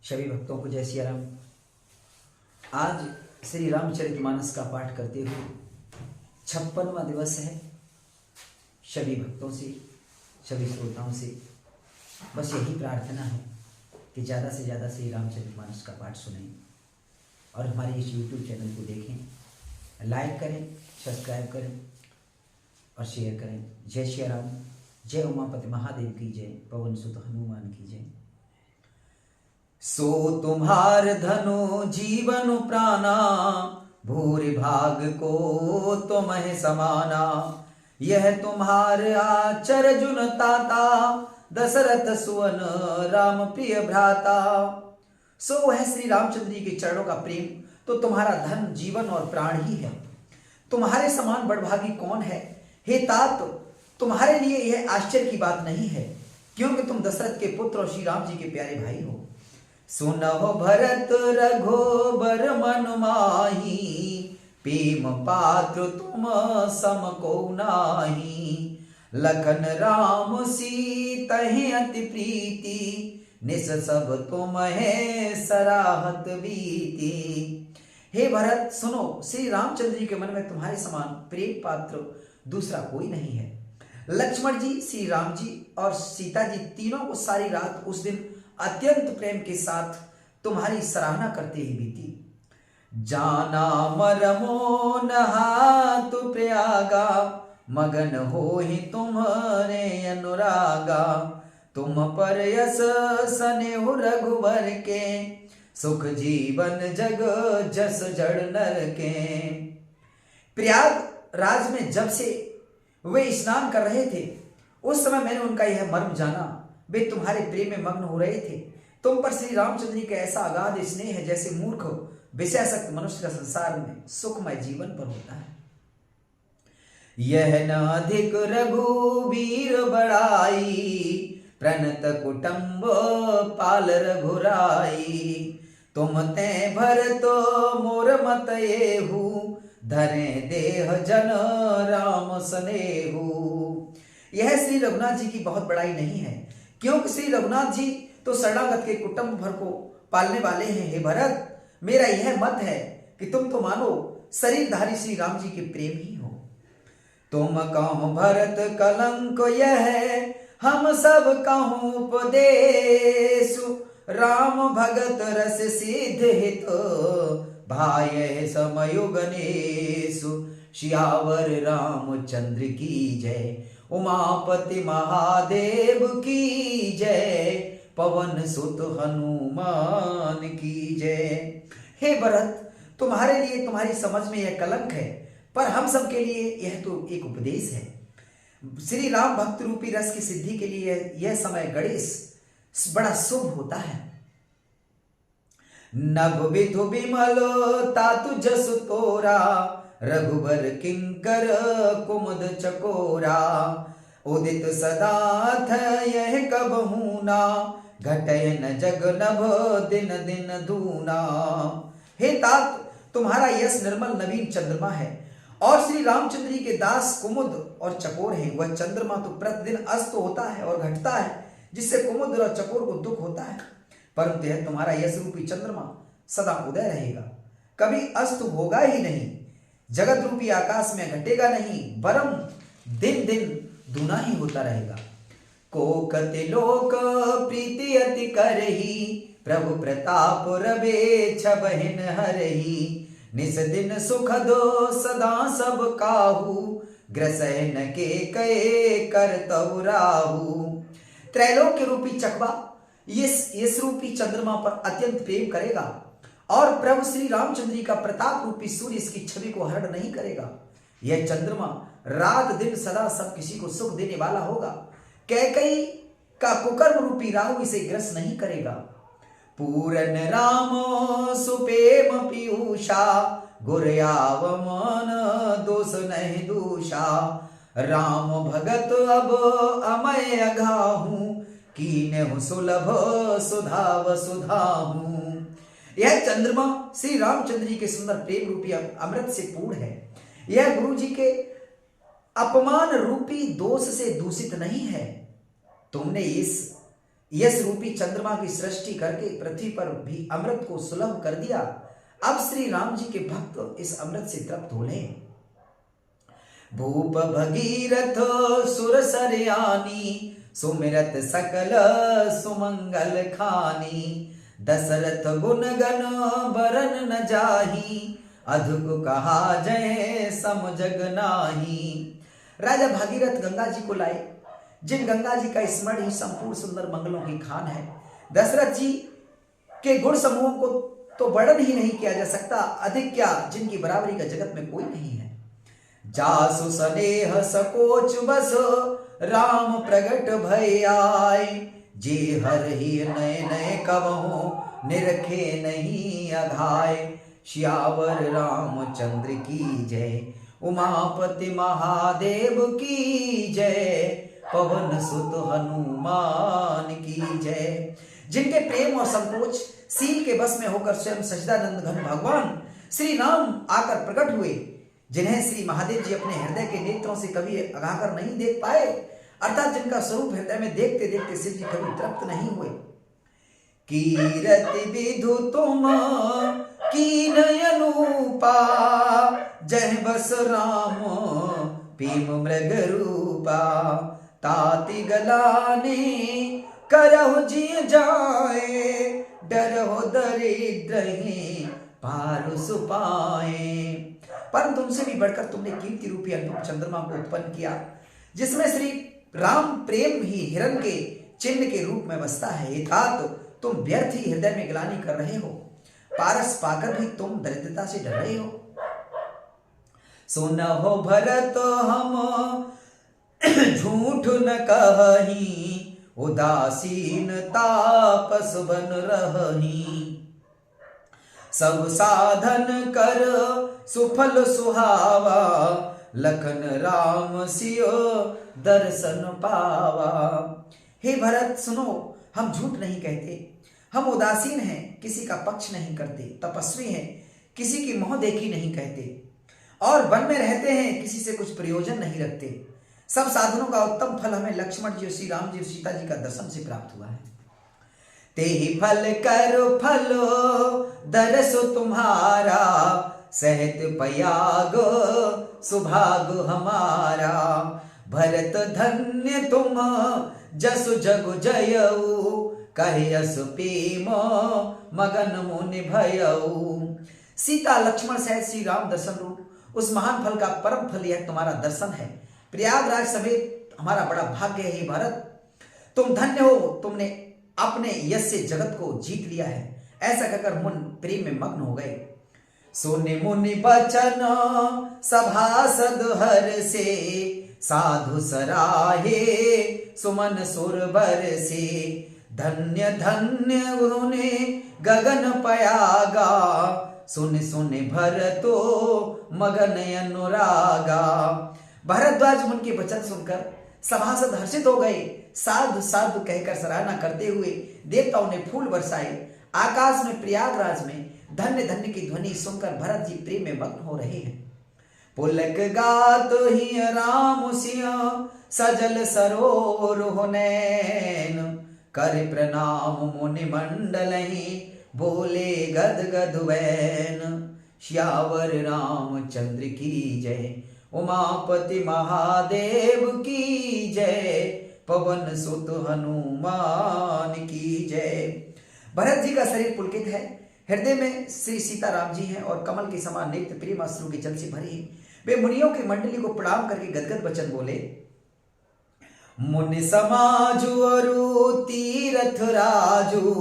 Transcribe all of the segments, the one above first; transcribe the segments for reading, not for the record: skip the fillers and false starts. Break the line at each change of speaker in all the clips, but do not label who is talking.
सभी भक्तों को जय सिया राम। आज श्री रामचरितमानस का पाठ करते हुए 56वां दिवस है। सभी भक्तों से, सभी श्रोताओं से बस यही प्रार्थना है कि ज़्यादा से ज़्यादा श्री रामचरितमानस का पाठ सुनें और हमारे इस YouTube चैनल को देखें, लाइक करें, सब्सक्राइब करें और शेयर करें। जय सिया राम। जय उमापति महादेव की जय, पवन सुत हनुमान की जय। सो तुम्हार धनु जीवन प्राणा, भूरि भाग को तुम्हें समाना। यह तुम्हार आचर्जुन ताता, दशरथ सुवन राम प्रिय भ्राता। सो वह श्री रामचंद्र जी के चरणों का प्रेम तो तुम्हारा धन जीवन और प्राण ही है। तुम्हारे समान बड़भागी कौन है? हे तात, तुम्हारे लिए यह आश्चर्य की बात नहीं है, क्योंकि तुम दशरथ के पुत्र और श्री राम जी के प्यारे भाई हो। सुनहो भरत रघुबर मन माही, प्रेम पात्र तुम सम को नाही। लखन राम सीतहि अति प्रीति, निस सब तुम्हें सराहत बीती। हे भरत सुनो, श्री रामचंद्र जी के मन में तुम्हारे समान प्रेम पात्र दूसरा कोई नहीं है। लक्ष्मण जी, श्री राम जी और सीता जी तीनों को सारी रात उस दिन अत्यंत प्रेम के साथ तुम्हारी सराहना करते ही बीती। जाना मरमो नहात प्रयागा, मगन हो ही तुम्हारे अनुरागा। तुम पर यस स्नेह रघुवर के, सुख जीवन जग जस जड़ नर के। प्रयाग राज में जब से वे स्नान कर रहे थे, उस समय मैंने उनका यह मर्म जाना। वे तुम्हारे प्रेम में मग्न हो रहे थे। तुम पर श्री रामचंद्र जी का ऐसा अगाध स्नेह है, जैसे मूर्ख विषयासक्त मनुष्य का संसार में सुखमय जीवन पर होता है। यह न अधिक रघुवीर बड़ाई, प्रणत कुटुंब पाल रघुराई। तुम ते भर तो मोर मत येहू, धरे देह जन राम स्नेहू। यह श्री रघुनाथ जी की बहुत बड़ाई नहीं है, क्योंकि श्री रघुनाथ जी तो शरणागत के कुटुंब भर को पालने वाले हैं। हे भरत, मेरा यह मत है कि तुम तो मानो शरीरधारी श्री राम जी के प्रेम ही हो। तुम कहो भरत कलंक यह, हम सब कहूं उपदेश। राम भगत रस सिद्ध हित, भाय समयो गणेश। सियावर रामचंद्र की जय, उमापति महादेव की जय, पवन सुत हनुमान की जय। हे भरत, तुम्हारे लिए तुम्हारी समझ में यह कलंक है, पर हम सब के लिए यह तो एक उपदेश है। श्री राम भक्त रूपी रस की सिद्धि के लिए यह समय गणेश बड़ा शुभ होता है। नभ विधु विमल तातु जस तोरा, रघुबर किंकर कुमुद चकोरा। उदित सदा यह कबहू ना, घटय न जग नभ दिन दिन दूना। हे तात, तुम्हारा यश निर्मल नवीन चंद्रमा है, और श्री रामचंद्र जी के दास कुमुद और चकोर हैं। वह चंद्रमा तो प्रतिदिन अस्त होता है और घटता है, जिससे कुमुद और चकोर को दुख होता है, परंतु यह तुम्हारा यश रूपी चंद्रमा सदा उदय रहेगा, कभी अस्त होगा ही नहीं। जगत रूपी आकाश में घटेगा नहीं, वरम दिन दिन दूना ही होता रहेगा। को कति लोक प्रीति अति करही, प्रभु प्रताप रवे छबहिन हरही। निस दिन सुख दो सदा सब काहू, ग्रसैन के कए करतउ राहू। त्रैलोक्य रूपी चकवा इस रूपी चंद्रमा पर अत्यंत प्रेम करेगा, और प्रभु श्री रामचंद्र जी का प्रताप रूपी सूर्य इसकी छवि को हरण नहीं करेगा। यह चंद्रमा रात दिन सदा सब किसी को सुख देने वाला होगा। कैकई का कुकर्म रूपी राहु इसे ग्रस्त नहीं करेगा। पूरन राम सुपेम पीयूषा, गुरयाव मन दोष नहीं दूषा। राम भगत अब अमय अघाहू, कीन्हु सुलभ सुधाव सुधाहू। यह चंद्रमा श्री रामचंद्र जी के सुंदर प्रेम रूपी अमृत से पूर्ण है। यह गुरु जी के अपमान रूपी दोष से दूषित नहीं है। तुमने इस यश रूपी चंद्रमा की सृष्टि करके पृथ्वी पर भी अमृत को सुलभ कर दिया। अब श्री राम जी के भक्त इस अमृत से तृप्त हो लें। भूप भगीरथ सुर सरयानी, सुमिरत सकल सुमंगल खानी। दशरथ गुण गण बरन न जाही, अधुक कहा जय सम जग नाही। राजा भागीरथ गंगा जी को लाए, जिन गंगा जी का स्मरण ही संपूर्ण सुंदर मंगलों की खान है। दशरथ जी के गुण समूहों को तो वर्णन ही नहीं किया जा सकता, अधिक क्या जिनकी बराबरी का जगत में कोई नहीं है। जासु स्नेह सकोच बस राम प्रगट भय आए, जे हर ही नए नए कबहु निरखे नहीं अघाय। श्यावर रामचंद्र की जय, उमापति महादेव की जय, पवन सुत हनुमान की जय। जिनके प्रेम और संकोच सील के बस में होकर स्वयं सच्चिदानंद घन भगवान श्री राम आकर प्रकट हुए, जिन्हें श्री महादेव जी अपने हृदय के नेत्रों से कभी अगाकर नहीं देख पाए, अर्थात जिनका स्वरूप हृदय में देखते देखते शिव जी कभी तृप्त नहीं हुए। कीरति विधु तुम कीन अनुपा, जय बस राम पीम मृग रूपा। ताति गलाने करहु जिय जाए, डरहु दरिद्र पारु सुपाए। परंतु तुमसे भी बढ़कर तुमने कीर्ति रूपी अनूप चंद्रमा को उत्पन्न किया, जिसमें श्री राम प्रेम ही हिरण के चिन्ह के रूप में बसता है। अर्थात तुम व्यर्थ ही हृदय में ग्लानि कर रहे हो, पारस पाकर भी तुम दरिद्रता से डर रहे हो। सुनहो भरत हम झूठ न कही, उदासीन तापस बन रही। सब साधन कर सुफल सुहावा, लखन राम सियो दर्शन पावा। हे भरत सुनो, हम झूठ नहीं कहते, हम उदासीन हैं, किसी का पक्ष नहीं करते, तपस्वी हैं, किसी की मोह देखी नहीं कहते, और वन में रहते हैं, किसी से कुछ प्रयोजन नहीं रखते। सब साधनों का उत्तम फल हमें लक्ष्मण जी, श्री राम जी, सीता जी का दर्शन से प्राप्त हुआ है। तेहि फल करो फलो दरसो तुम्हारा, सहत पयाग सुभाग हमारा। भरत धन्य तुम जसु जगु जयऊ, कहे यस प्रेम मगन मुनि भयऊ। सीता लक्ष्मण सहित श्री राम दर्शन रूप उस महान फल का परम फल यह तुम्हारा दर्शन है। प्रयागराज समेत हमारा बड़ा भाग्य है। हे भरत, तुम धन्य हो, तुमने अपने यश से जगत को जीत लिया है। ऐसा कहकर मुन प्रेम में मग्न हो गए। सुनि मुनि बचन सभासद हर से, साधु सराहे सुमन सुरबर से। धन्य धन्य उन्होंने गगन पयागा, सुन सुन भरतो मगन अनुरागा। भरद्वाज मुनि के वचन सुनकर सभासद हर्षित हो गए। साधु साधु कहकर सराहना करते हुए देवताओं ने फूल बरसाए। आकाश में प्रयागराज में धन्य धन्य की ध्वनि सुनकर भरत जी प्रेम में मग्न हो रहे हैं। पुलक गात ही राम सिंह सजल सरोर नैन, कर प्रणाम मुनि मंडल बोले गद गद वैन। श्यावर रामचंद्र की जय, उमापति महादेव की जय, पवन सुत हनुमान की जय। भरत जी का शरीर पुलकित है, हृदय में श्री सीताराम जी हैं और कमल के समान नेत्र प्रेम अश्रु के जल से भरे हैं। वे मुनियों की मंडली को प्रणाम करके गदगद वचन बोले। मुनि समाजु अरु तीरथ राजू,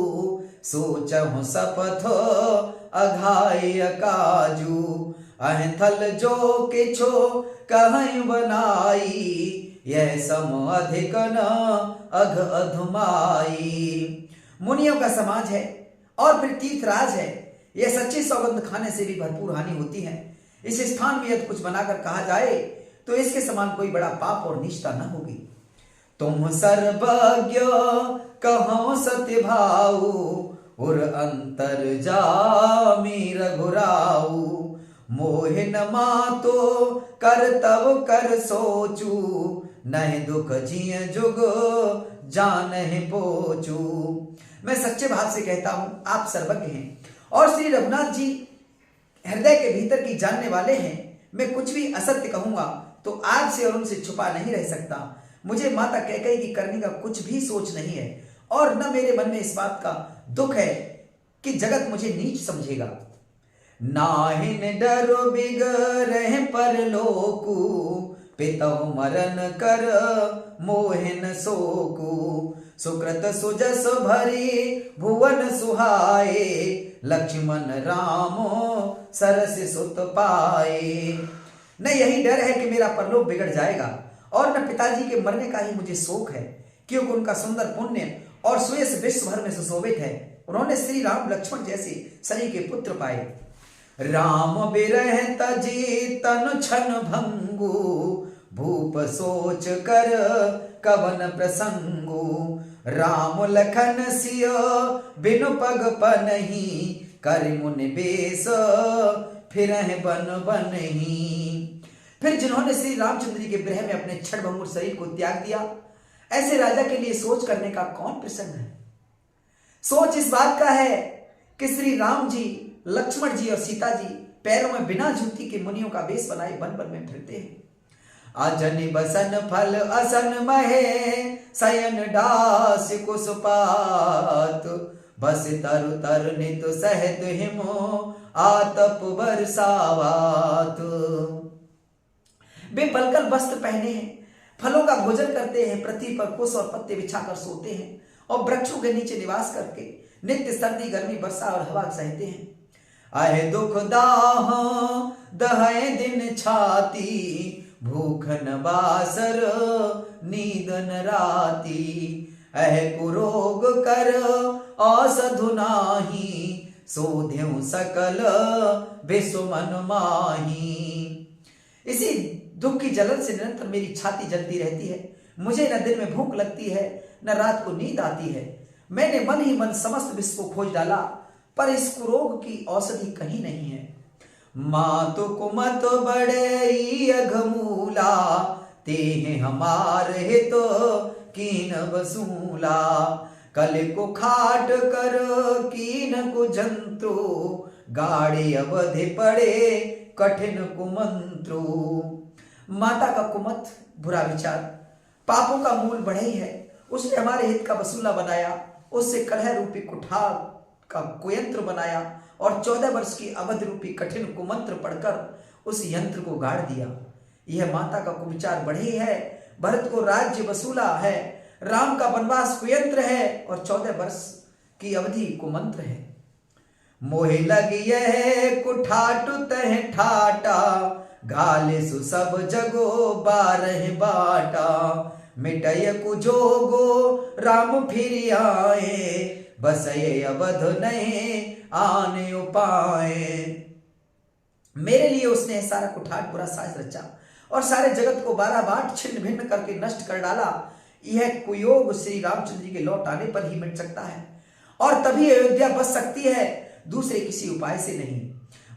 सोचहु सपथ अघाय काजू। अहथल जो किछो कहीं बनाई, यह सम अधिक न अघ अधमाई। मुनियों का समाज है और फिर तीर्थराज है। यह सच्ची सौगंध खाने से भी भरपूर हानि होती है। इस स्थान में यदि कुछ बनाकर कहा जाए तो इसके समान कोई बड़ा पाप और निष्ठा न होगी। तुम सर्वज्ञ कहो सत्य भाऊ, उर अंतर जामी रघुराऊ। मोह न मातो कर तव कर सोचू, नह दुख जिय जुग जानहि पोचू। मैं सच्चे भाव से कहता हूं, आप सर्वज्ञ हैं और श्री रघुनाथ जी हृदय के भीतर की जानने वाले हैं। मैं कुछ भी असत्य कहूंगा तो आपसे और उनसे छुपा नहीं रह सकता। मुझे माता कैकेयी की करने का कुछ भी सोच नहीं है और न मेरे मन में इस बात का दुख है कि जगत मुझे नीच समझेगा। नाहिन डरो बिगड़े परलोकु, पितहु मरण कर मोहिन सोकु। सुकृत सुजस भरी भुवन सुहाए, लक्ष्मण राम सरस सुत पाए। न यही डर है कि मेरा परलोक बिगड़ जाएगा और न पिताजी के मरने का ही मुझे शोक है, क्योंकि उनका सुंदर पुण्य और सुयश विश्व भर में सुशोभित है। उन्होंने श्री राम लक्ष्मण जैसे सनी के पुत्र पाए। राम बिरह तजी तन छन भंगु, भूप सोच कर कवन प्रसंगु। राम लखन सिय बिनु पग पनहि, कर मुनि बेस फिरहि बन बनहि। फिर जिन्होंने श्री रामचंद्र जी के विरह में अपने क्षणभंगुर शरीर को त्याग दिया, ऐसे राजा के लिए सोच करने का कौन प्रसंग है। सोच इस बात का है कि श्री राम जी, लक्ष्मण जी और सीता जी पैरों में बिना जूती के मुनियों का वेश बनाए वन वन में फिरते हैं। अजनि बसन फल असन महे, शयन डास कुसुपात। बस तरु तर नित सहत हिमो, आतप बरसावात। वे पलकल वस्त्र पहने हैं, फलों का भोजन करते हैं, पृथ्वी पर कुश और पत्ते बिछाकर सोते हैं और वृक्षों के नीचे निवास करके नित्य सर्दी गर्मी वर्षा और हवा सहते हैं। आहे दुख दाह दहय दिन छाती, भूखन बासर नींदन राती। अह कुरोग कर औषधु नाही, सोध्यु सकल विश्व मन माही। इसी दुख की जलन से निरंतर मेरी छाती जलती रहती है। मुझे न दिन में भूख लगती है न रात को नींद आती है। मैंने मन ही मन समस्त विश्व को खोज डाला, पर इस कुरोग की औषधि कहीं नहीं है। मातु कुमत बड़ई अघमूला, ते हमार हित कीन वसूला। कल को खाट कर कीन को जंतु, गाड़े अवधि पड़े कठिन कुमंत्रु। माता का कुमत बुरा विचार पापों का मूल बढ़ई है। उसने हमारे हित का वसूला बनाया, उससे कलह रूपी कुठार का कुयंत्र बनाया और 14 वर्ष की अवधि रूपी कठिन कुमंत्र पढ़कर उस यंत्र को गाड़ दिया। यह माता का कुविचार बढ़ई है। भरत को राज्य वसूला है, राम का वनवास कुयंत्र है और 14 वर्ष की अवधि कुमंत्र है। मोहि लगी यह कुठाटु तह ठाटा, गाले सु सब जगो बारह बाटा। मिटय कुजोगो राम फिर आए, बसये अवध नहीं आने उपाए। मेरे लिए उसने सारा कुठाट बुरा साज रचा और सारे जगत को 12 बाट छिन्न भिन्न करके नष्ट कर डाला। यह कुयोग श्री रामचंद्र जी के लौट आने पर ही मिट सकता है और तभी अयोध्या बच सकती है, दूसरे किसी उपाय से नहीं।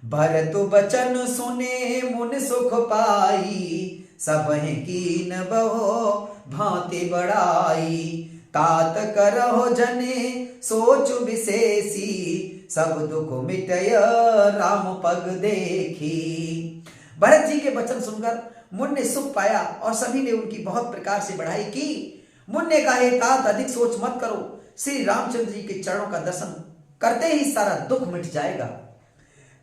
भरत बचन सुने मुन सुख पाई, सबहि कीन बहो भांति बड़ाई। तात करहो जने सोच विशेषी, सब दुख मिटय राम पग देखी। भरत जी के वचन सुनकर मुन ने सुख पाया और सभी ने उनकी बहुत प्रकार से बढ़ाई की। मुन ने कहा, हे तात अधिक सोच मत करो, श्री रामचंद्र जी के चरणों का दर्शन करते ही सारा दुख मिट जाएगा।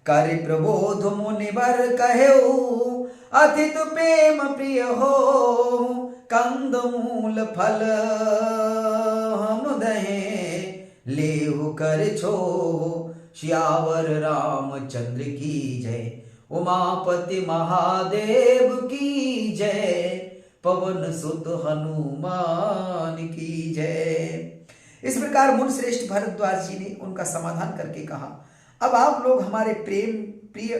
कर प्रबोध मुनिवर कहेऊ, अतित प्रेम प्रिय हो। कंद मूल फल हम दहे, लेहु कर छो। श्यावर रामचंद्र की जय, उमापति महादेव की जय। पवन सुत हनुमान की जय। इस प्रकार मुन श्रेष्ठ भरद्वाज जी ने उनका समाधान करके कहा, अब आप लोग हमारे प्रेम प्रिय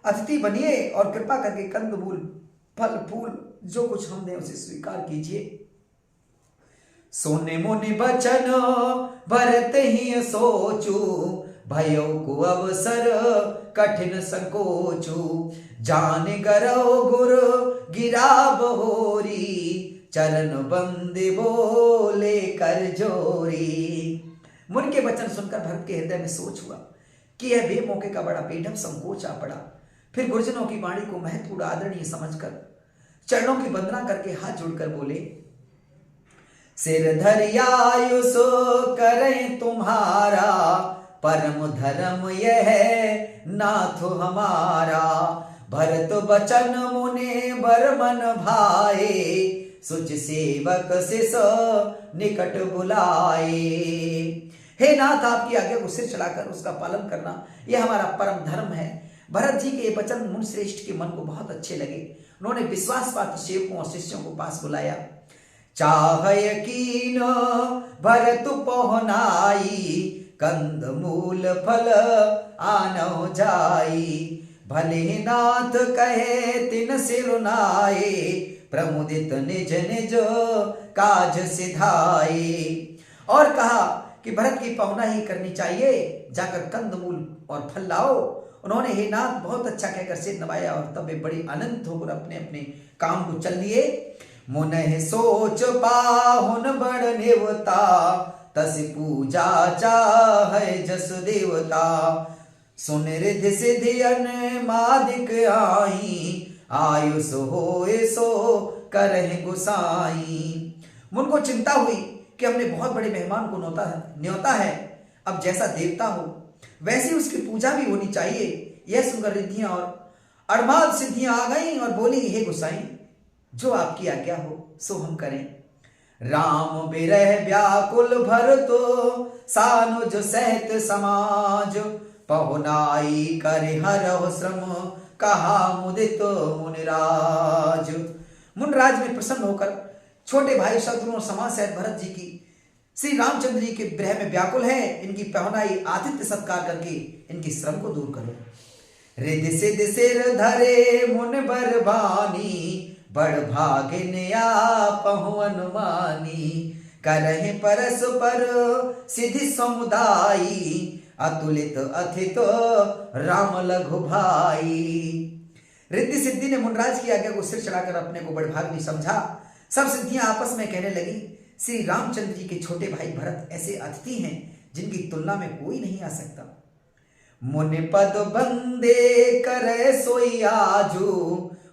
अतिथि बनिए और कृपा करके कंदमूल फल फूल जो कुछ हम दें उसे स्वीकार कीजिए। सोने मुनि बचन भरत ही सोचू, भयो को अवसर कठिन संकोचू। जान गरो गुर गिरा बहोरी, चरण बंदी बोले कर जोरी। मुनि के वचन सुनकर भरत के हृदय में सोच हुआ कि यह बेमौके का बड़ा बेढप संकोच आ पड़ा। फिर गुरुजनों की वाणी को महत्वपूर्ण आदरणीय समझकर चरणों की वंदना करके हाथ जोड़कर बोले, सिर धरियायुष करें तुम्हारा, परम धर्म यह नाथ हमारा। भरत बचन मुने बर मन भाए, सुच सेवक शिष निकट बुलाए। हे नाथ, आपकी आज्ञा को सिर चढ़ाकर उसका पालन करना यह हमारा परम धर्म है। भरत जी के ये वचन मुनि श्रेष्ठ के मन को बहुत अच्छे लगे। उन्होंने विश्वास पात्र सेवकों और शिष्यों को पास बुलाया। चाह यकीन भरत पहुनाई, कंद मूल फल आनौ जाई। भले नाथ कहे तिन सिरुनाए, प्रमुदित निज निज काज सिधाए। और कहा कि भरत की पहुना ही करनी चाहिए, जाकर कंद मूल और फल लाओ। उन्होंने हे नाथ बहुत अच्छा कहकर सिर नवाया और तब वे बड़े आनंद होकर अपने अपने काम को चल दिए। मुनहि सोच पाहुन बड़ नेवता, तस पूजा चाहे जस देवता। सुन रिधि सिधि अनमादिक आई, आयुष होए सो करहि गुसाई। मुन को चिंता हुई कि हमने बहुत बड़े मेहमान को न्योता है, अब जैसा देवता हो वैसी उसकी पूजा भी होनी चाहिए। यह सुनकर रिद्धियां और अड़माद सिद्धियां आ गईं और बोली, हे गुसाई, जो आपकी आज्ञा हो सो हम करें। राम बिरह व्याकुल भरतो, सानुज सहित समाज। पहुनाई करे हरहु श्रम, कहा मुदित मुनिराज। मुनिराज ने प्रसन्न होकर छोटे भाई शत्रु और समाज सहित भरत जी की श्री रामचंद्र जी के विरह में व्याकुल है, इनकी पहुनाई आतिथ्य सत्कार करके इनकी श्रम को दूर करो। रिधि सिधि सिर धरे मुन बरबानी, बड़ भागिन आपहु अनुमानी। करहि परस्पर सिद्धि समुदायी, अतुलित अथित राम लघु भाई। रिद्धि सिद्धि ने मुनराज की आज्ञा को सिर चढ़ाकर अपने को बड़भाग्य समझा। सब सिद्धियां आपस में कहने लगी, श्री रामचंद्र जी के छोटे भाई भरत ऐसे अतिथि हैं जिनकी तुलना में कोई नहीं आ सकता। मुनि पद बंदे करे सोई आजू,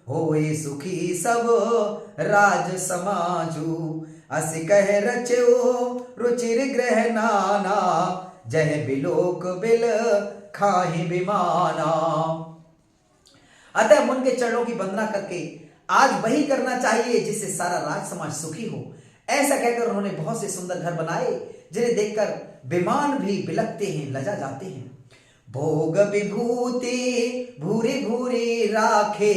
होए सुखी सब राज समाजू। अस कह रचो रुचिर ग्रह नाना, जह बिलोक बिल खाहि बिमाना। अतः मुन के चरणों की वंदना करके आज वही करना चाहिए जिससे सारा राज समाज सुखी हो। ऐसा कहकर उन्होंने बहुत से सुंदर घर बनाए, जिन्हें देखकर विमान भी बिलकते हैं, लजा जाते हैं। भोग विभूति भूरी भूरी राखे,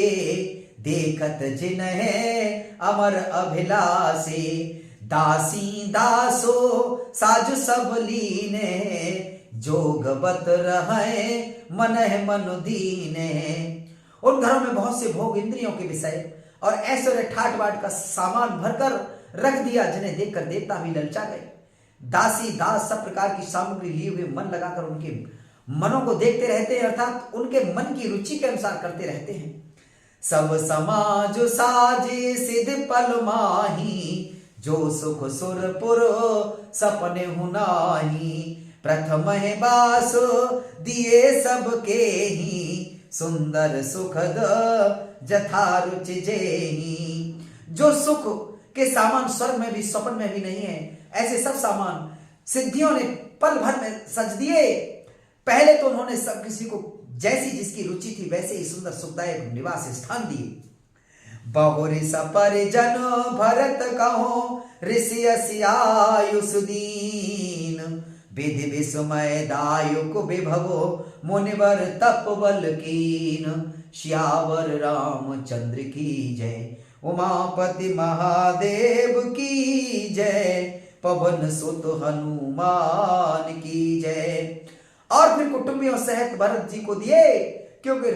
देखत जिन्हें अमर अभिलाषे। दासी दासो साज सब लीने, जोगवत रहे मनह मनु दीने। उन घरों में बहुत से भोग इंद्रियों के विषय और ऐश्वर्य ठाट बाट का सामान भरकर रख दिया, जिन्हें देखकर देवता भी ललचा गए। दासी दास सब प्रकार की सामग्री लिए हुए मन लगाकर उनके मनों को देखते रहते हैं, अर्थात उनके मन की रुचि के अनुसार करते रहते हैं। सब समाज साजे सिद्ध पल माही, जो सुख सुरपुर सपने हुनाही। प्रथम बास दिए सबके ही, सुंदर सुखद जथा रुचि जेही। जो सुख के सामान स्वर्ग में भी स्वप्न में भी नहीं है, ऐसे सब सामान सिद्धियों ने पल भर में सज दिए। पहले तो उन्होंने सब किसी को जैसी जिसकी रुचि थी वैसे ही सुंदर सुखदायक निवास स्थान दिए। बहुरी सपरिजन भरत कहो, ऋषि आयुष दीन। विधि विस्मय दायुक विभवो, मुनिवर तप बल कीन। श्यावर रामचंद्र की जय, उमापति महादेव की जय। पवन सुत हनुमान की जय। और फिर कुटुंबियों सहित भरत जी को दिए, क्योंकि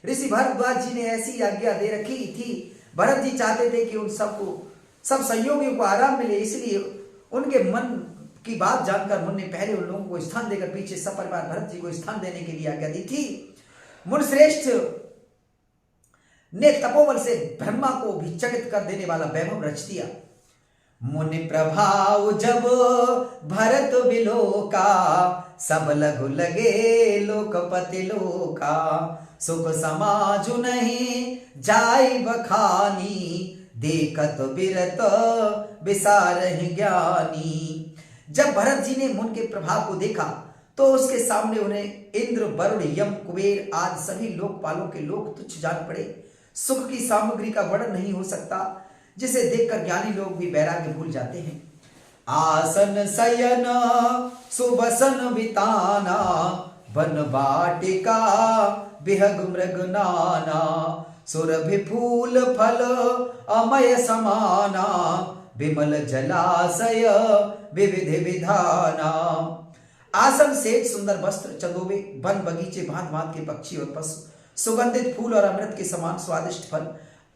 ऋषि भरद्वाज जी ने ऐसी आज्ञा दे रखी थी। भरत जी चाहते थे कि उन सब सहयोगियों को आराम मिले, इसलिए उनके मन की बात जानकर मुन ने पहले उन लोगों को स्थान देकर पीछे सपरिवार भरत जी को स्थान देने के लिए आज्ञा दी थी। मुन श्रेष्ठ ने तपोबल से ब्रह्मा को भी चकित कर देने वाला वैभव रच दिया। मुनि प्रभाव जब भरत बिलोका, सब लघु लगे लोकपति लोका। सुख समाजु नहीं जाय बखानी, देखत बिरत बिसारहि ज्ञानी। जब भरत जी ने मुनि के प्रभाव को देखा तो उसके सामने उन्हें इंद्र, वरुण, यम, कुबेर आदि सभी लोकपालों के लोग तुच्छ जान पड़े। सुख की सामग्री का वर्णन नहीं हो सकता, जिसे देखकर ज्ञानी लोग भी वैराग्य भूल जाते हैं। आसन शयन सुबसन बिताना, वन बाटिका बिहग मृग नाना। सुरभि फूल फल अमय समाना, विमल जलाशय विविधि विधाना। आसन, सेठ, सुंदर वस्त्र, चंदोबे, वन बगीचे, भांत भांत के पक्षी और पशु, सुगंधित फूल और अमृत के समान स्वादिष्ट फल,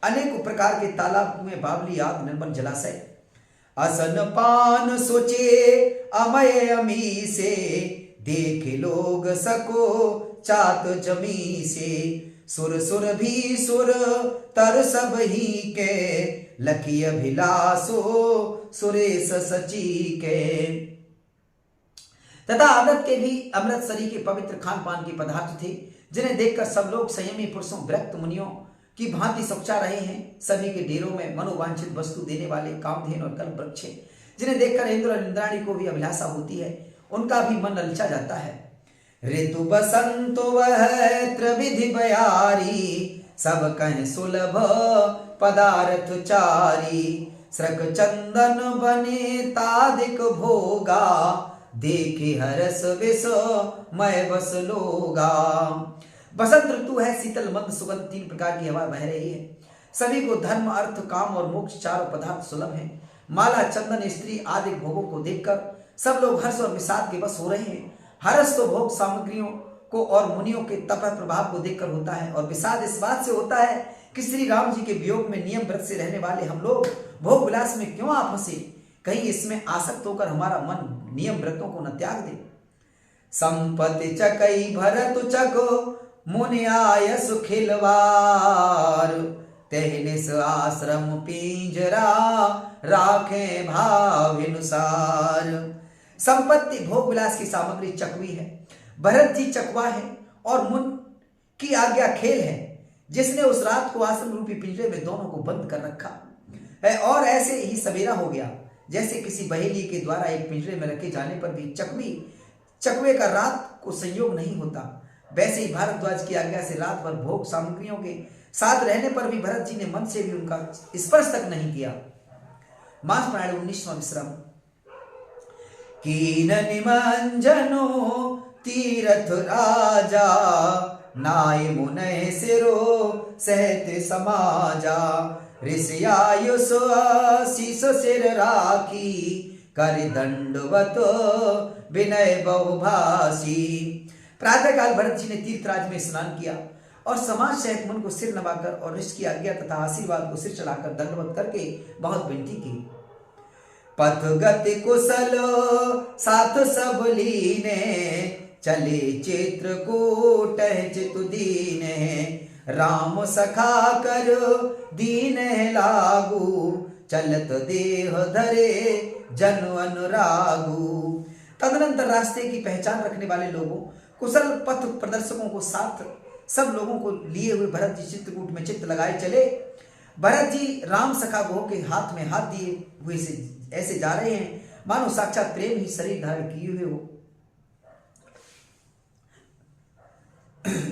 अनेक प्रकार के तालाब में बावली आदि निर्मल जलाशय। असन पान सोचे अमय अमी से, देखे लोग सको चात जमी से। सुर सुर भी सुर तर सब ही के, लखी अभिलाषो सुरेश सची के। तथा अमृत के भी अमृत शरीर के पवित्र खान पान के पदार्थ थे, जिन्हें देखकर सब लोग संयमी पुरुषों, विरक्त मुनियों की भांति सौचा रहे हैं। सभी के डेरों में मनोवांछित वस्तु देने वाले कामधेनु और कल्प वृक्ष, जिन्हें देखकर इंद्र और इंद्राणी को भी अभिलाषा होती है, उनका भी मन ललचा जाता है। ऋतु बसंत वह त्रिविधि बयारी, सब कह सुलभ पदार्थ चारी। श्रक चंदन बने तादिक भोगा, देखे हरस विष मय बस लोगा। बसंत ऋतु है, शीतल मंद सुगंध, 3 प्रकार की हवा बह रही है। सभी को धर्म, अर्थ, काम और मोक्ष चारों पदार्थ सुलभ हैं। माला, चंदन, स्त्री आदि भोगों को देखकर सब लोग हर्ष और विषाद के बस हो रहे हैं। हर्ष तो भोग सामग्रियों को और मुनियों के तप प्रभाव को देखकर होता है, और विषाद इस बात से होता है कि श्री राम जी के वियोग में नियम व्रत से रहने वाले हम लोग भोग विलास में क्यों आप फंसे, कहीं इसमें आसक्त होकर हमारा मन नियम व्रतों को न त्याग दे। संपत्ति चकई भरत चको, मुनि आय सुखिलवार। तेहनिस आश्रम पिंजरा, राखे भावानुसार। संपत्ति, भोग विलास की सामग्री चकवी है, भरत जी चकवा है, और मुन की आज्ञा खेल है, जिसने उस रात को आश्रम रूपी पिंजरे में दोनों को बंद कर रखा है। और ऐसे ही सवेरा हो गया, जैसे किसी बहेली के द्वारा एक पिंजरे में रखे जाने पर भी चकवे का रात को संयोग नहीं होता, वैसे ही भारद्वाज की आज्ञा से रात भर भोग सामग्रियों के साथ रहने पर भी भरत जी ने मन से भी उनका स्पर्श तक नहीं किया। मास प्राण 19वां विश्राम। कीन निमंजनो तीरथ राजा, नाय मुनय सिरो सहत समाजा। ऋषियायुष शीश सिर राखी, कर दंडवत विनय बहुभाषी। प्रातःकाल भरत जी ने तीर्थराज में स्नान किया और समाज सहित मन को सिर नवाकर और ऋषि की आज्ञा तथा आशीर्वाद को सिर चढ़ाकर दंडवत करके बहुत विनती की। पथ गति कुशल साथ सब लीने, चले चित्रकूट चितु दीने। राम सखा कर दीन लागू, चलत देह धरे जन अनुरागू। तदनंतर रास्ते की पहचान रखने वाले लोगों, कुशल पथ प्रदर्शकों को साथ सब लोगों को लिए हुए भरत जी चित्रकूट में चित्त लगाए चले। भरत जी राम सखा गो के हाथ में हाथ दिए हुए से ऐसे जा रहे हैं मानो साक्षात प्रेम ही शरीर धारण किए हुए हो।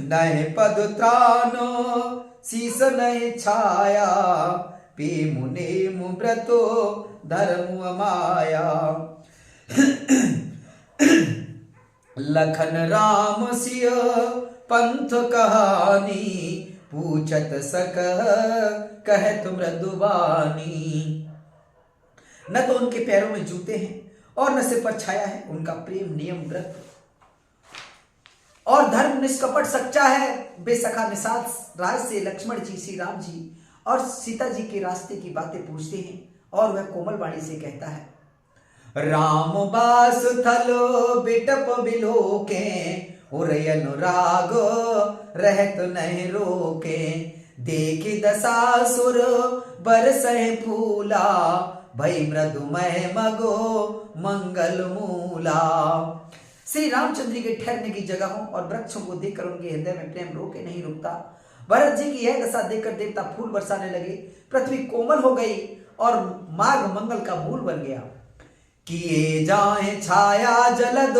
नए पद त्रानो शीस नए छाया, पे मुने मुव्रतो धर्म माया। लखन राम सिय पंथ कहानी, पूछत सक कहत मृदुबानी। न तो उनके पैरों में जूते हैं और न सिर पर छाया है, उनका प्रेम नियम व्रत और धर्म निष्कपट सच्चा है। बेसखा निषाद राज से लक्ष्मण जी, श्री राम जी और सीता जी के रास्ते की बातें पूछते हैं और वह कोमल वाणी से कहता है। राम बास थलो बिटप बिलोके, उरय अनुराग रहत नहीं रोके। देखी दशासुर बरसै फूला, भई मृदुमय मगो मंगल मूला। श्री रामचंद्र के ठहरने की जगहों और वृक्षों को देखकर उनके हृदय में प्रेम रोके नहीं रुकता। भरत जी की यह दशा देखकर देवता फूल बरसाने लगे, पृथ्वी कोमल हो गई और मार्ग मंगल का मूल बन गया। किए जाए छाया जलद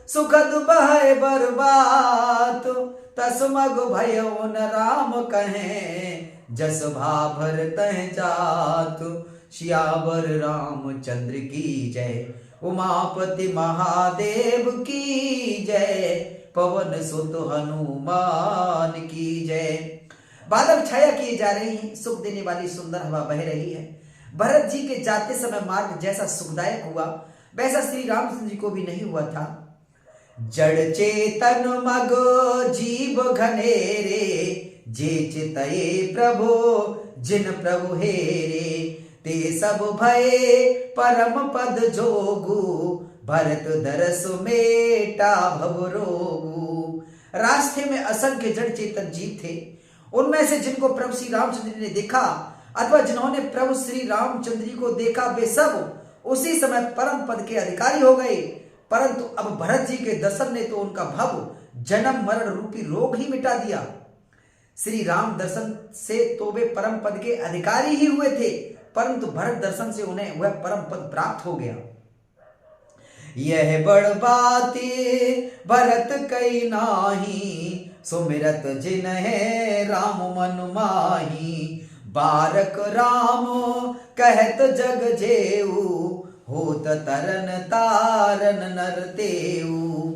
सुखद बहै बरबात, तसमग भयो न राम कहें, जस भाभर तह जात। सियावर रामचंद्र की जय, उमापति महादेव की जय, पवन सुत हनुमान की जय। बादल छाया किए जा रहे हैं, सुख देने वाली सुंदर हवा बह रही है। भरत जी के जाते समय मार्ग जैसा सुखदायक हुआ, वैसा श्री रामचंद्र जी को भी नहीं हुआ था। जड़ चेतन मग जीव घनेरे, जे चितये प्रभु जिन प्रभु हेरे, ते सब भये परम पद जोगु, भरत दरस मेटा भव रोगु। रास्ते में असंख्य जड़ चेतन जीव थे, उनमें से जिनको प्रभु श्री रामचंद्र ने देखा अथवा जिन्होंने प्रभु श्री रामचंद्र को देखा, वे सब उसी समय परम पद के अधिकारी हो गए। परंतु अब भरत जी के दर्शन ने तो उनका भव जन्म मरण रूपी रोग ही मिटा दिया। श्री राम दर्शन से तो वे परम पद के अधिकारी ही हुए थे, परंतु भरत दर्शन से उन्हें वह परम पद प्राप्त हो गया। यह बड़ बाती भरत कई नाही, सुमिरत जिन है राम मन माही। बारक राम कहत जग जेऊ, होत तरन तारन नर तेऊ।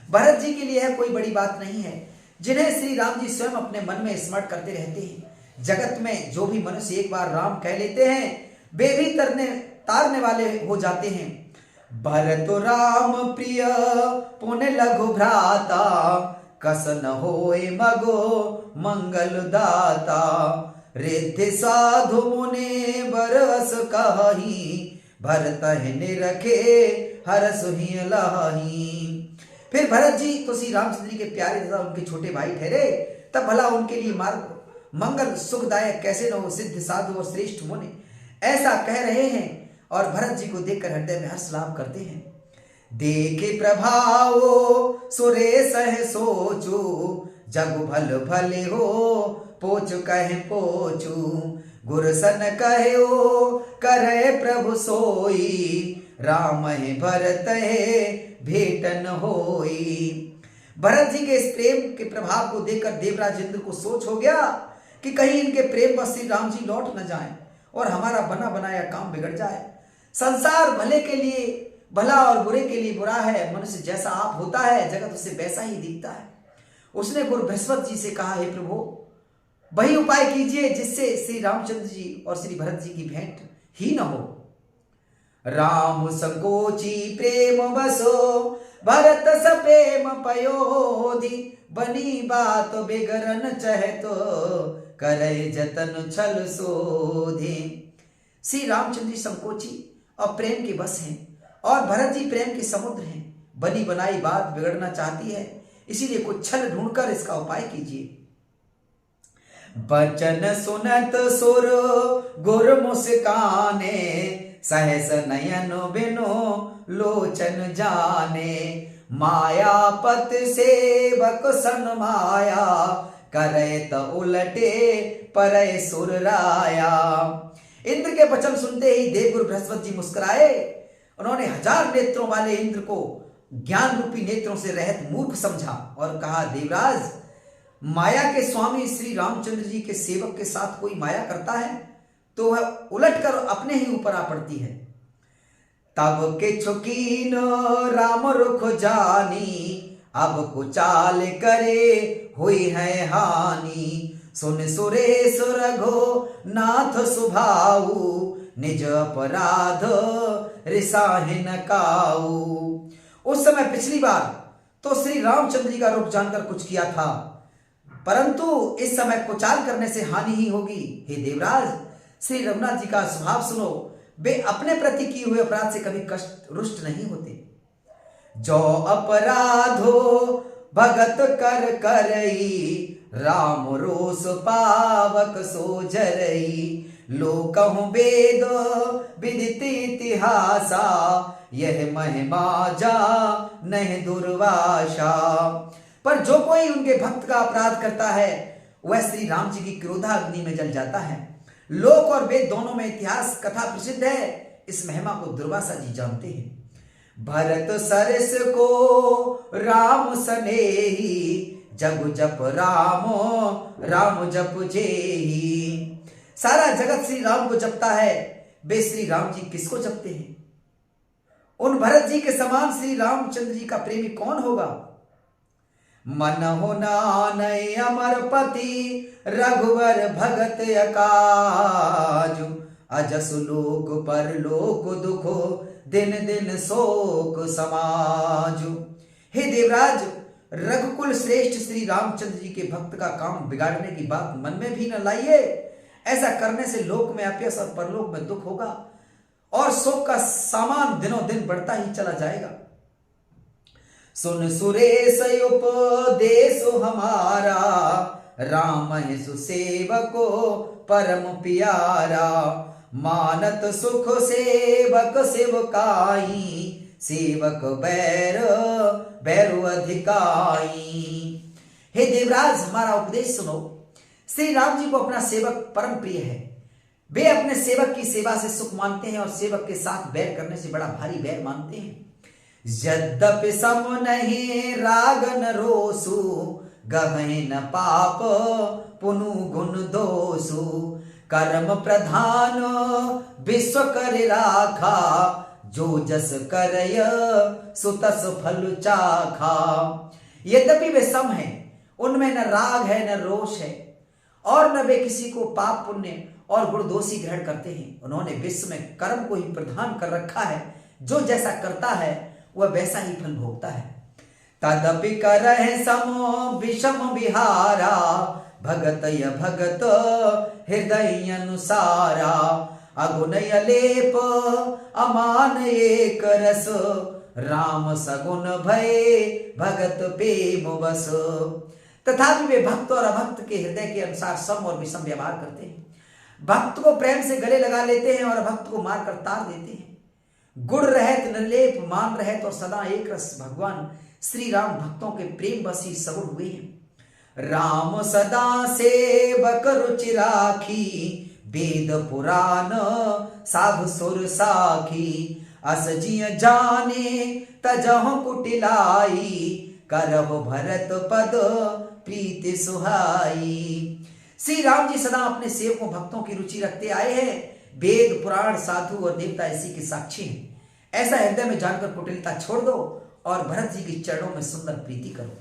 भरत जी के लिए यह कोई बड़ी बात नहीं है, जिन्हें श्री राम जी स्वयं अपने मन में स्मरण करते रहते हैं। जगत में जो भी मनुष्य एक बार राम कह लेते हैं, वे भी तारने वाले हो जाते हैं। भरत राम प्रिय पुण्य लघु भ्राता, कस न होए मगो मंगल दाता। रिद्धि साधु मुने बरस कही, भरत निरखे हरस ही लही। फिर भरत जी तो श्री रामचंद्र जी के प्यारे तथा उनके छोटे भाई ठहरे, तब भला उनके लिए मार्ग मंगल सुखदायक कैसे न हो। सिद्ध साधु और श्रेष्ठ मुनि ऐसा कह रहे हैं और भरत जी को देखकर हृदय में हर्ष लाभ करते हैं। देखे प्रभाव सुरेश है सोचू, जग भल भले हो पोच कहे पोचू। गुरसन कहे करे प्रभु सोई, राम है भरत है भेटन होई। भरत जी के इस प्रेम के प्रभाव को देखकर देवराज इंद्र को सोच हो गया कि कहीं इनके प्रेम पर श्री राम जी लौट न जाएं और हमारा बना बनाया काम बिगड़ जाए। संसार भले के लिए भला और बुरे के लिए बुरा है। मनुष्य जैसा आप होता है, जगत उससे वैसा ही दिखता है। उसने गुरु बृहस्पति जी से कहा, हे प्रभु वही उपाय कीजिए जिससे श्री रामचंद्र जी और श्री भरत जी की भेंट ही न हो। राम संकोची प्रेम बसो, भरत सप्रेम पयोधि। बनी बात बेगरन चहतो, करे जतन छल सोधि। श्री रामचंद्र जी संकोची और प्रेम के बस हैं और भरत जी प्रेम के समुद्र हैं। बनी बनाई बात बिगड़ना चाहती है, इसीलिए कुछ छल ढूंढकर इसका उपाय कीजिए। बचन सुनत सुर गुर मुस्काने, सहस नयन बिनो लोचन जाने। मायापत सेवक सन माया, करे त उलटे परे सुर राया। इंद्र के वचन सुनते ही देवगुरु बृहस्पति जी मुस्कुराए। उन्होंने 1000 नेत्रों वाले इंद्र को ज्ञान रूपी नेत्रों से रहित मूर्ख समझा और कहा, देवराज माया के स्वामी श्री रामचंद्र जी के सेवक के साथ कोई माया करता है तो वह उलट कर अपने ही ऊपर आ पड़ती है। तब के छुकीन राम रुख जानी, अब कुचाल करे हुई है हानि। सुन सुरेश रघो नाथ सुभाऊ, निज अपराध रिसाहिन काऊ। उस समय पिछली बार तो श्री रामचंद्र जी का रूप जानकर कुछ किया था, परंतु इस समय कुचाल करने से हानि ही होगी। हे देवराज, श्री रघुनाथ जी का स्वभाव सुनो। वे अपने प्रति किए हुए अपराध से कभी कष्ट रुष्ट नहीं होते। जो अपराधो भगत कर करई, राम रोष पावक सो जरई, लोकहु वेद विदित इतिहासा, यह महिमा जा नहीं दुर्वासा। पर जो कोई उनके भक्त का अपराध करता है वह श्री राम जी की क्रोधाग्नि में जल जाता है। लोक और वेद दोनों में इतिहास कथा प्रसिद्ध है, इस महिमा को दुर्वासा जी जानते हैं। भरत सरस को राम सनेही, जग जप राम राम जप जेही। सारा जगत श्री राम को जपता है, वे श्री राम जी किसको जपते हैं? उन भरत जी के समान श्री रामचंद्र जी का प्रेमी कौन होगा? मन हो नानय अमरपति, रघुवर भगत अकाजु, अजसु लोक पर लोक दुखो, दिन दिन शोक समाजु। हे देवराज, रघुकुल श्रेष्ठ श्री रामचंद्र जी के भक्त का काम बिगाड़ने की बात मन में भी न लाइए। ऐसा करने से लोक में अपयश और परलोक में दुख होगा और शोक का सामान दिनों दिन बढ़ता ही चला जाएगा। सुन सुरेश उपदेश हमारा, राम है सुसेवको परम प्यारा, मानत सुख सेवक सेवकाई, सेवक बैर बैरु अधिकाई। हे देवराज, हमारा उपदेश सुनो। श्री राम जी को अपना सेवक परम प्रिय है। वे अपने सेवक की सेवा से सुख मानते हैं और सेवक के साथ बैर करने से बड़ा भारी बैर मानते हैं। यद्यपि सम नहीं रागन रोसु, गहै न पाप पुनु गुण दोषु, कर्म प्रधान विश्व कर राखा, जो जस करय सुतस फल चाखा। यद्यपि वे सम हैं, उनमें न राग है न रोष है और न वे किसी को पाप पुण्य और गुण दोषी ग्रहण करते हैं। उन्होंने विश्व में कर्म को ही प्रधान कर रखा है, जो जैसा करता है वह वैसा ही फल भोगता है। तदपि करहि सम विषम विहारा, भगत य भगत हृदय अनुसारा, अगुण अलेप अमान एक रस, राम सगुण भय भगत प्रेम बस। तथापि वे भक्त और अभक्त के हृदय के अनुसार सम और विषम व्यवहार करते हैं। भक्त को प्रेम से गले लगा लेते हैं और अभक्त को मारकर तार देते हैं। गुण रहित निर्लेप मान रहित और सदा एक रस भगवान श्री राम भक्तों के प्रेम बसी सगुण हुए हैं। राम सदा सेवक रुचि राखी, वेद पुराण साधु सुर साखी, अस जिय जाने तजहु कुटिलाई, करहु भरत पद प्रीति सुहाई। श्री राम जी सदा अपने सेवकों भक्तों की रुचि रखते आए हैं। वेद पुराण साधु और देवता इसी के साक्षी हैं। ऐसा हृदय में जानकर कुटिलता छोड़ दो और भरत जी के चरणों में सुंदर प्रीति करो।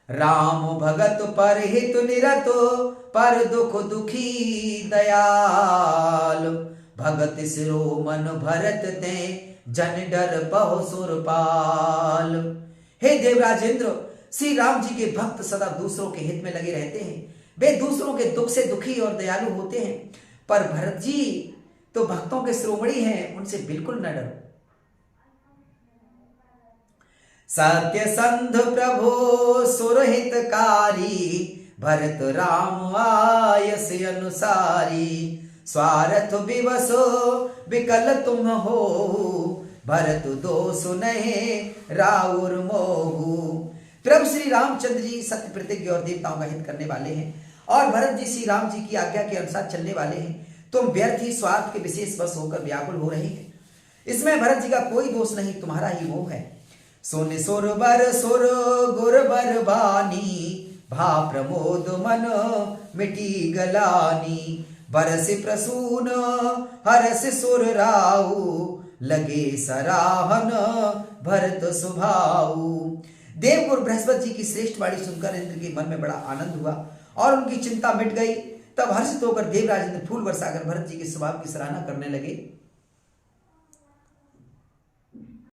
राम भगत पर हित निरत, पर दुख दुखी दयाल, भगत सिरो मन भरत ते, जन डर बहु सुरपाल। हे देवराजेंद्र, श्री राम जी के भक्त सदा दूसरों के हित में लगे रहते हैं। वे दूसरों के दुख से दुखी और दयालु होते हैं, पर भरत जी तो भक्तों के शिरोमणि हैं, उनसे बिल्कुल न डरो। सत्य संध प्रभु सुरहितकारी, भरत राम आयस अनुसारी, स्वार्थ विवसो विकल तुम हो, भरत दोष नहीं राउर मोहु। प्रभु श्री रामचंद्र जी सत्य प्रतिज्ञ और देवताओं का हित करने वाले हैं और भरत जी श्री राम जी की आज्ञा के अनुसार चलने वाले हैं। तुम व्यर्थ ही स्वार्थ के विशेष बस होकर व्याकुल हो रहे हैं। इसमें भरत जी का कोई दोष नहीं, तुम्हारा ही मोह है। सुन सुर बर सुर गुर बर बानी, भा प्रमोद मन मिटी गलानी, बरस प्रसून हरस सुर राऊ, लगे सराहन भरत सुभाऊ। देवगुरु बृहस्पति जी की श्रेष्ठ वाणी सुनकर इंद्र के मन में बड़ा आनंद हुआ और उनकी चिंता मिट गई। तब हर्षित होकर देवराज इंद्र फूल बरसाकर भरत जी के स्वभाव की सराहना करने लगे।